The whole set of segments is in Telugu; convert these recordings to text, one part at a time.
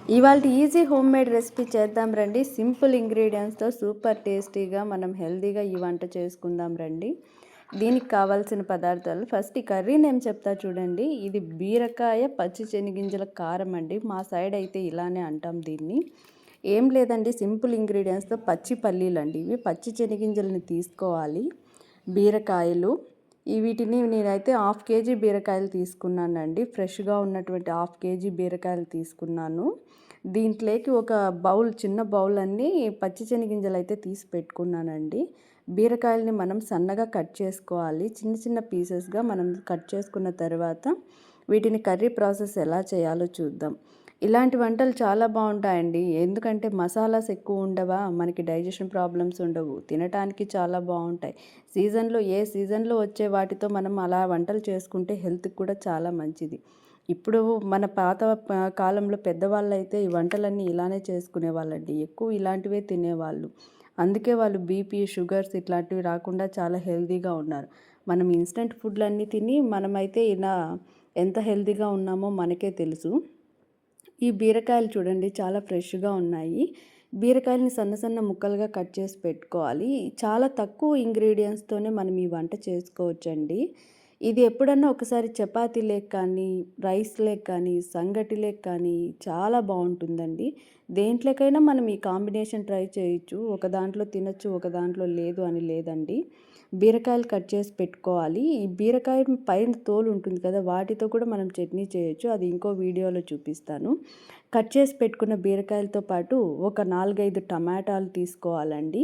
ఇవాళ ఈజీ హోమ్ మేడ్ రెసిపీ చేద్దాం రండి. సింపుల్ ఇంగ్రీడియంట్స్తో సూపర్ టేస్టీగా మనం హెల్తీగా ఈ వంట చేసుకుందాం రండి. దీనికి కావాల్సిన పదార్థాలు ఫస్ట్ ఈ కర్రీ నేమ్ చెప్తా చూడండి. ఇది బీరకాయ పచ్చి శనగింజల కారం అండి. మా సైడ్ అయితే ఇలానే అంటాం దీన్ని. ఏం లేదండి, సింపుల్ ఇంగ్రీడియంట్స్తో పచ్చి పల్లీలు అండి. ఇవి పచ్చి శనగింజలని తీసుకోవాలి. బీరకాయలు వీటిని నేనైతే 1/2 కేజీ బీరకాయలు తీసుకున్నానండి. ఫ్రెష్గా ఉన్నటువంటి 1/2 కేజీ బీరకాయలు తీసుకున్నాను. దీంట్లోకి ఒక చిన్న బౌల్ అన్నీ పచ్చి శనగింజలు అయితే తీసి పెట్టుకున్నానండి. బీరకాయలని మనం సన్నగా కట్ చేసుకోవాలి. చిన్న చిన్న పీసెస్గా మనం కట్ చేసుకున్న తర్వాత వీటిని కర్రీ ప్రాసెస్ ఎలా చేయాలో చూద్దాం. ఇలాంటి వంటలు చాలా బాగుంటాయండి. ఎందుకంటే మసాలాస్ ఎక్కువ ఉండవా, మనకి డైజెషన్ ప్రాబ్లమ్స్ ఉండవు, తినటానికి చాలా బాగుంటాయి. ఏ సీజన్లో వచ్చే వాటితో మనం అలా వంటలు చేసుకుంటే హెల్త్కి కూడా చాలా మంచిది. ఇప్పుడు మన పాత కాలంలో పెద్దవాళ్ళు అయితే ఈ వంటలన్నీ ఇలానే చేసుకునేవాళ్ళండి. ఎక్కువ ఇలాంటివే తినేవాళ్ళు. అందుకే వాళ్ళు బీపీ, షుగర్స్ ఇట్లాంటివి రాకుండా చాలా హెల్తీగా ఉన్నారు. మనం ఇన్స్టెంట్ ఫుడ్లన్నీ తిని మనమైతే ఇలా ఎంత హెల్తీగా ఉన్నామో మనకే తెలుసు. ఈ బీరకాయలు చూడండి చాలా ఫ్రెష్గా ఉన్నాయి. బీరకాయలని సన్న సన్న ముక్కలుగా కట్ చేసి పెట్టుకోవాలి. చాలా తక్కువ ఇంగ్రీడియంట్స్తోనే మనం ఈ వంట చేసుకోవచ్చండి. ఇది ఎప్పుడన్నా ఒకసారి చపాతీలేకి కానీ, రైస్‌లేకి కానీ, సంగటిలేకి కానీ చాలా బాగుంటుందండి. దేంట్లోకైనా మనం ఈ కాంబినేషన్ ట్రై చేయొచ్చు. ఒక దాంట్లో తినొచ్చు, ఒక దాంట్లో లేదు అని లేదండి. బీరకాయలు కట్ చేసి పెట్టుకోవాలి. ఈ బీరకాయ పైన తోలు ఉంటుంది కదా, వాటితో కూడా మనం చట్నీ చేయొచ్చు. అది ఇంకో వీడియోలో చూపిస్తాను. కట్ చేసి పెట్టుకున్న బీరకాయలతో పాటు ఒక 4, 5 టమాటాలు తీసుకోవాలండి.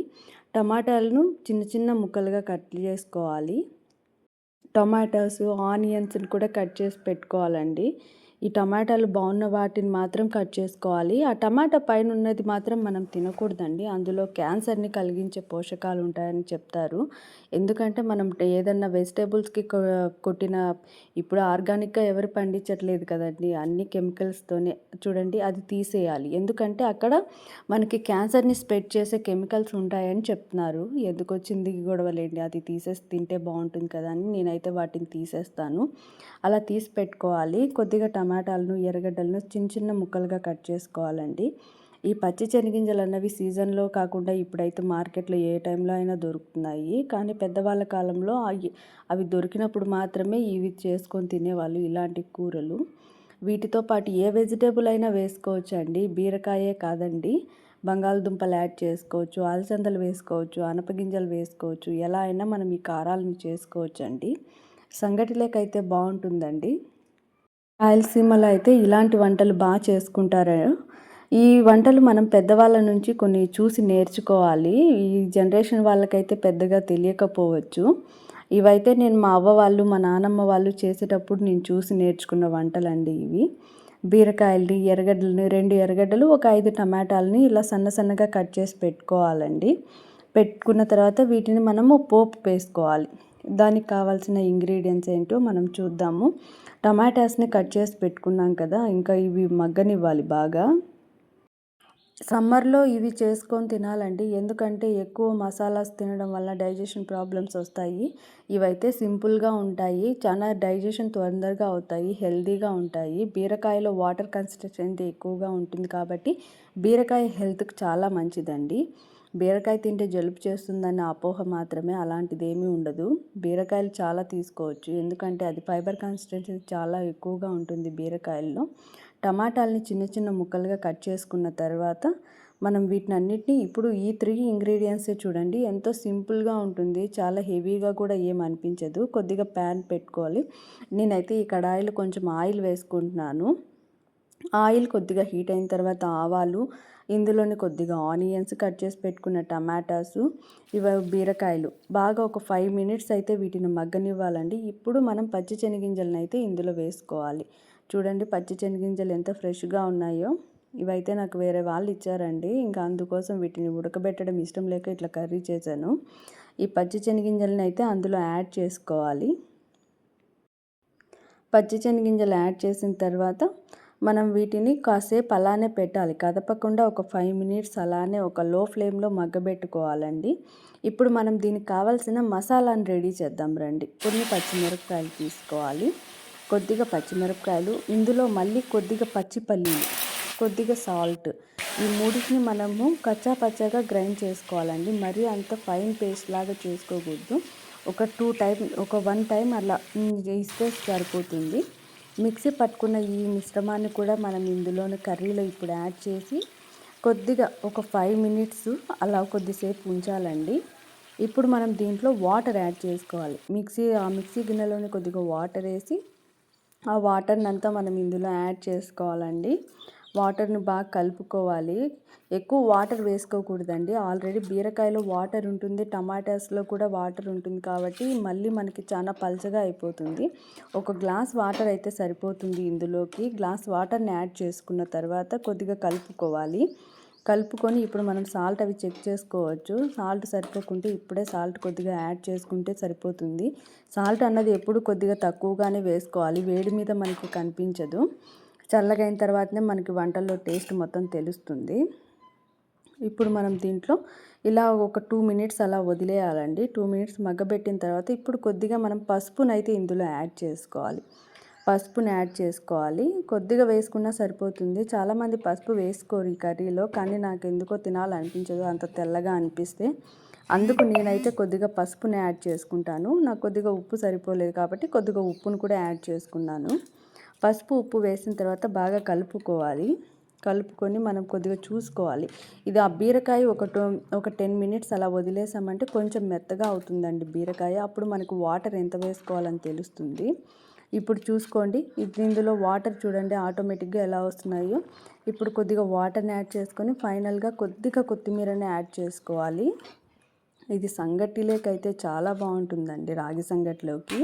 టమాటాలను చిన్న చిన్న ముక్కలుగా కట్ చేసుకోవాలి. టొమాటోస్, ఆనియన్స్‌ని కూడా కట్ చేసి పెట్టుకోవాలండి. ఈ టమాటాలు బాగున్న వాటిని మాత్రం కట్ చేసుకోవాలి. ఆ టమాటా పైన ఉన్నది మాత్రం మనం తినకూడదండి. అందులో క్యాన్సర్ని కలిగించే పోషకాలు ఉంటాయని చెప్తారు. ఎందుకంటే మనం ఏదన్నా వెజిటేబుల్స్‌కి కొట్టిన ఇప్పుడు ఆర్గానిక్‌గా ఎవరు పండించట్లేదు కదండి. అన్ని కెమికల్స్తోనే. చూడండి అది తీసేయాలి. ఎందుకంటే అక్కడ మనకి క్యాన్సర్ని స్ప్రెడ్ చేసే కెమికల్స్ ఉంటాయని చెప్తున్నారు. ఎందుకొచ్చింది గొడవలేండి. అది తీసేసి తింటే బాగుంటుంది కదా అని నేనైతే వాటిని తీసేస్తాను. అలా తీసి పెట్టుకోవాలి. కొద్దిగా టమాటాలను, ఎర్రగడ్డలను చిన్న చిన్న ముక్కలుగా కట్ చేసుకోవాలండి. ఈ పచ్చి శనగింజలు అన్నవి సీజన్లో కాకుండా ఇప్పుడైతే మార్కెట్లో ఏ టైంలో అయినా దొరుకుతున్నాయి. కానీ పెద్దవాళ్ళ కాలంలో అవి దొరికినప్పుడు మాత్రమే ఇవి చేసుకొని తినేవాళ్ళు ఇలాంటి కూరలు. వీటితో పాటు ఏ వెజిటేబుల్ అయినా వేసుకోవచ్చండి. బీరకాయే కాదండి, బంగాళదుంపలు యాడ్ చేసుకోవచ్చు, అలసందలు వేసుకోవచ్చు, అనపగింజలు వేసుకోవచ్చు. ఎలా అయినా మనం ఈ కారాలను చేసుకోవచ్చండి. సంగటిలోకైతే బాగుంటుందండి. రాయలసీమలో అయితే ఇలాంటి వంటలు బాగా చేసుకుంటారు. ఈ వంటలు మనం పెద్దవాళ్ళ నుంచి కొన్ని చూసి నేర్చుకోవాలి. ఈ జనరేషన్ వాళ్ళకైతే పెద్దగా తెలియకపోవచ్చు. ఇవైతే నేను మా అవ్వ వాళ్ళు, మా నానమ్మ వాళ్ళు చేసేటప్పుడు నేను చూసి నేర్చుకున్న వంటలండి ఇవి. బీరకాయలని, 2 ఎర్రగడ్డలు, ఒక 5 టమాటాలని ఇలా సన్న సన్నగా కట్ చేసి పెట్టుకోవాలండి. పెట్టుకున్న తర్వాత వీటిని మనము పోపు వేసుకోవాలి. దానికి కావాల్సిన ఇంగ్రీడియంట్స్ ఏంటో మనం చూద్దాము. టమాటాస్ని కట్ చేసి పెట్టుకున్నాం కదా, ఇంకా ఇవి మగ్గనివ్వాలి బాగా. సమ్మర్లో ఇవి చేసుకొని తినాలండి. ఎందుకంటే ఎక్కువ మసాలాస్ తినడం వల్ల డైజెషన్ ప్రాబ్లమ్స్ వస్తాయి. ఇవైతే సింపుల్గా ఉంటాయి, చాలా డైజెషన్ తొందరగా అవుతాయి, హెల్తీగా ఉంటాయి. బీరకాయలో వాటర్ కన్సిస్టెన్సీ ఎక్కువగా ఉంటుంది కాబట్టి బీరకాయ హెల్త్కి చాలా మంచిదండి. బీరకాయ తింటే జలుబు చేస్తుందన్న అపోహ మాత్రమే, అలాంటిది ఏమీ ఉండదు. బీరకాయలు చాలా తీసుకోవచ్చు, ఎందుకంటే అది ఫైబర్ కన్సిస్టెన్సీ చాలా ఎక్కువగా ఉంటుంది బీరకాయల్లో. టమాటాలని చిన్న చిన్న ముక్కలుగా కట్ చేసుకున్న తర్వాత మనం వీటినన్నిటినీ ఇప్పుడు ఈ 3 ఇంగ్రీడియంట్సే చూడండి ఎంతో సింపుల్గా ఉంటుంది. చాలా హెవీగా కూడా ఏం అనిపించదు. కొద్దిగా ప్యాన్ పెట్టుకోవాలి. నేనైతే ఈ కడాయిలో కొంచెం ఆయిల్ వేసుకుంటున్నాను. ఆయిల్ కొద్దిగా హీట్ అయిన తర్వాత ఆవాలు, ఇందులోనే కొద్దిగా ఆనియన్స్, కట్ చేసి పెట్టుకున్న టమాటాసు, బీరకాయలు బాగా ఒక 5 మినిట్స్ అయితే వీటిని మగ్గనివ్వాలండి. ఇప్పుడు మనం పచ్చి శనగింజలను అయితే ఇందులో వేసుకోవాలి. చూడండి పచ్చి శనగింజలు ఎంత ఫ్రెష్గా ఉన్నాయో. ఇవైతే నాకు వేరే వాళ్ళు ఇచ్చారండి. ఇంకా అందుకోసం వీటిని ఉడకబెట్టడం ఇష్టం లేక ఇట్లా కర్రీ చేశాను. ఈ పచ్చి శనగింజలను అయితే అందులో యాడ్ చేసుకోవాలి. పచ్చి శనగింజలు యాడ్ చేసిన తర్వాత మనం వీటిని కాసేపు అలానే పెట్టాలి, కదపకుండా ఒక 5 మినిట్స్ అలానే ఒక లో ఫ్లేమ్లో మగ్గబెట్టుకోవాలండి. ఇప్పుడు మనం దీనికి కావాల్సిన మసాలాను రెడీ చేద్దాం రండి. కొన్ని పచ్చిమిరపకాయలు తీసుకోవాలి, కొద్దిగా పచ్చిమిరపకాయలు, ఇందులో మళ్ళీ కొద్దిగా పచ్చి పల్లీలు, కొద్దిగా సాల్ట్, ఈ మూడింటిని మనము కచ్చా పచ్చాగా గ్రైండ్ చేసుకోవాలండి. మరీ అంత ఫైన్ పేస్ట్ లాగా చేసుకోకూడదు. ఒక 1 టైం అలా ఇస్తే సరిపోతుంది. మిక్సీ పట్టుకున్న ఈ మిశ్రమాన్ని కూడా మనం ఇందులోని కర్రీలో ఇప్పుడు యాడ్ చేసి కొద్దిగా ఒక 5 మినిట్స్ అలా కొద్దిసేపు ఉంచాలండి. ఇప్పుడు మనం దీంట్లో వాటర్ యాడ్ చేసుకోవాలి. మిక్సీ గిన్నెలోని కొద్దిగా వాటర్ వేసి ఆ వాటర్ని అంతా మనం ఇందులో యాడ్ చేసుకోవాలండి. వాటర్ని బాగా కలుపుకోవాలి. ఎక్కువ వాటర్ వేసుకోకూడదండి. ఆల్రెడీ బీరకాయలో వాటర్ ఉంటుంది, టమాటాస్లో కూడా వాటర్ ఉంటుంది కాబట్టి మళ్ళీ మనకి చాలా పల్చగా అయిపోతుంది. ఒక గ్లాస్ వాటర్ అయితే సరిపోతుంది. ఇందులోకి గ్లాస్ వాటర్ని యాడ్ చేసుకున్న తర్వాత కొద్దిగా కలుపుకొని ఇప్పుడు మనం సాల్ట్ అవి చెక్ చేసుకోవచ్చు. సాల్ట్ సరిపోకుంటే ఇప్పుడే సాల్ట్ కొద్దిగా యాడ్ చేసుకుంటే సరిపోతుంది. సాల్ట్ అన్నది ఎప్పుడు కొద్దిగా తక్కువగానే వేసుకోవాలి. వేడి మీద మనకి కనిపించదు. చల్లగా అయిన తర్వాతనే మనకి వంటల్లో టేస్ట్ మొత్తం తెలుస్తుంది. ఇప్పుడు మనం దీంట్లో ఇలా ఒక 2 మినిట్స్ అలా వదిలేయాలండి. 2 మినిట్స్ మగ్గబెట్టిన తర్వాత ఇప్పుడు కొద్దిగా మనం పసుపునైతే ఇందులో యాడ్ చేసుకోవాలి. కొద్దిగా వేసుకున్నా సరిపోతుంది. చాలామంది పసుపు వేసుకోరు ఈ కర్రీలో, కానీ నాకు ఎందుకో తినాలనిపించదు అంత తెల్లగా అనిపిస్తే. అందుకు నేనైతే కొద్దిగా పసుపుని యాడ్ చేసుకుంటాను. నాకు కొద్దిగా ఉప్పు సరిపోలేదు కాబట్టి కొద్దిగా ఉప్పును కూడా యాడ్ చేసుకున్నాను. పసుపు ఉప్పు వేసిన తర్వాత బాగా కలుపుకొని మనం కొద్దిగా చూసుకోవాలి. ఇది ఆ బీరకాయ ఒక 10 మినిట్స్ అలా వదిలేసామంటే కొంచెం మెత్తగా అవుతుందండి బీరకాయ. అప్పుడు మనకు వాటర్ ఎంత వేసుకోవాలని తెలుస్తుంది. ఇప్పుడు చూసుకోండి, ఇందులో వాటర్ చూడండి ఆటోమేటిక్గా ఎలా వస్తున్నాయో. ఇప్పుడు కొద్దిగా వాటర్ని యాడ్ చేసుకొని ఫైనల్గా కొద్దిగా కొత్తిమీరని యాడ్ చేసుకోవాలి. ఇది సంగటిలోకైతే చాలా బాగుంటుందండి. రాగి సంగటిలోకి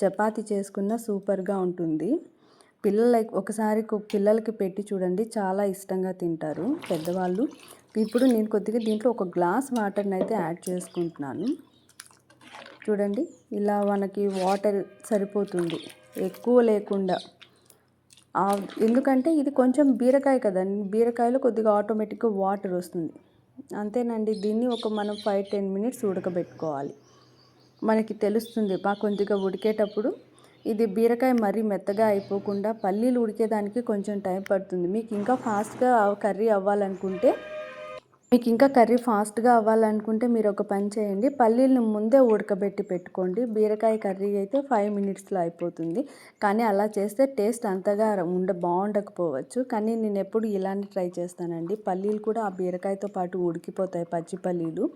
చపాతీ చేసుకున్న సూపర్గా ఉంటుంది. ఒకసారి పిల్లలకి పెట్టి చూడండి, చాలా ఇష్టంగా తింటారు పెద్దవాళ్ళు. ఇప్పుడు నేను కొద్దిగా దీంట్లో ఒక గ్లాస్ వాటర్ని అయితే యాడ్ చేసుకుంటున్నాను. చూడండి, ఇలా మనకి వాటర్ సరిపోతుంది, ఎక్కువ లేకుండా. ఎందుకంటే ఇది కొంచెం బీరకాయ కదండి, బీరకాయలో కొద్దిగా ఆటోమేటిక్గా వాటర్ వస్తుంది. అంతేనండి. దీన్ని మనం 5-10 మినిట్స్ ఉడకబెట్టుకోవాలి. మనకి తెలుస్తుంది కొద్దిగా ఉడికేటప్పుడు. ఇది బీరకాయ మరీ మెత్తగా అయిపోకుండా పల్లీలు ఉడికేదానికి కొంచెం టైం పడుతుంది. మీకు ఇంకా కర్రీ ఫాస్ట్గా అవ్వాలనుకుంటే మీరు ఒక పని చేయండి, పల్లీలను ముందే ఉడకబెట్టి పెట్టుకోండి. బీరకాయ కర్రీ అయితే 5 మినిట్స్లో అయిపోతుంది. కానీ అలా చేస్తే టేస్ట్ అంతగా బాగుండకపోవచ్చు. కానీ నేను ఎప్పుడు ఇలానే ట్రై చేస్తానండి. పల్లీలు కూడా ఆ బీరకాయతో పాటు ఉడికిపోతాయి, పచ్చి పల్లీలు.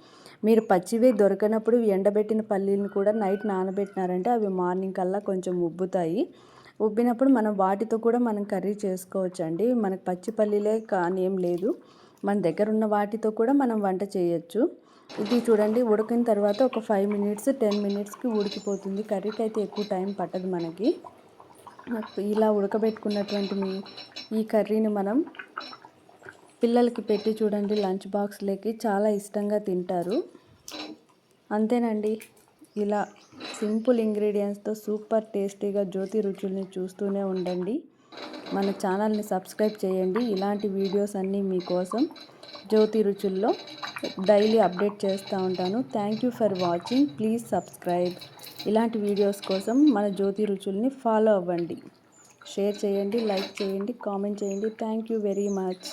మీరు పచ్చివే దొరకనప్పుడు ఎండబెట్టిన పల్లీలను కూడా నైట్ నానబెట్టినారంటే అవి మార్నింగ్ కల్లా కొంచెం ఉబ్బినప్పుడు మనం వాటితో కూడా మనం కర్రీ చేసుకోవచ్చండి. మనకు పచ్చి పల్లీలే కానీ ఏం లేదు, మన దగ్గర ఉన్న వాటితో కూడా మనం వంట చేయొచ్చు. ఇది చూడండి, ఉడికిన తర్వాత ఒక 5 మినిట్స్ 10 మినిట్స్కి ఉడికిపోతుంది. కర్రీకి అయితే ఎక్కువ టైం పట్టదు మనకి. ఇలా ఉడకబెట్టుకున్నటువంటి ఈ కర్రీని మనం పిల్లలకి పెట్టి చూడండి, లంచ్ బాక్స్లోకి చాలా ఇష్టంగా తింటారు. అంతేనండి. ఇలా సింపుల్ ఇంగ్రీడియంట్స్తో సూపర్ టేస్టీగా జ్యోతి రుచుల్ని చూస్తూనే ఉండండి. మన ఛానల్ని సబ్స్క్రైబ్ చేయండి. ఇలాంటి వీడియోస్ అన్నీ మీకోసం జ్యోతి రుచుల్లో డైలీ అప్డేట్ చేస్తూ ఉంటాను. Thank you for watching. Please subscribe. ఇలాంటి వీడియోస్ కోసం మన జ్యోతి రుచుల్ని ఫాలో అవ్వండి. షేర్ చేయండి, లైక్ చేయండి, కామెంట్ చేయండి. Thank you very much.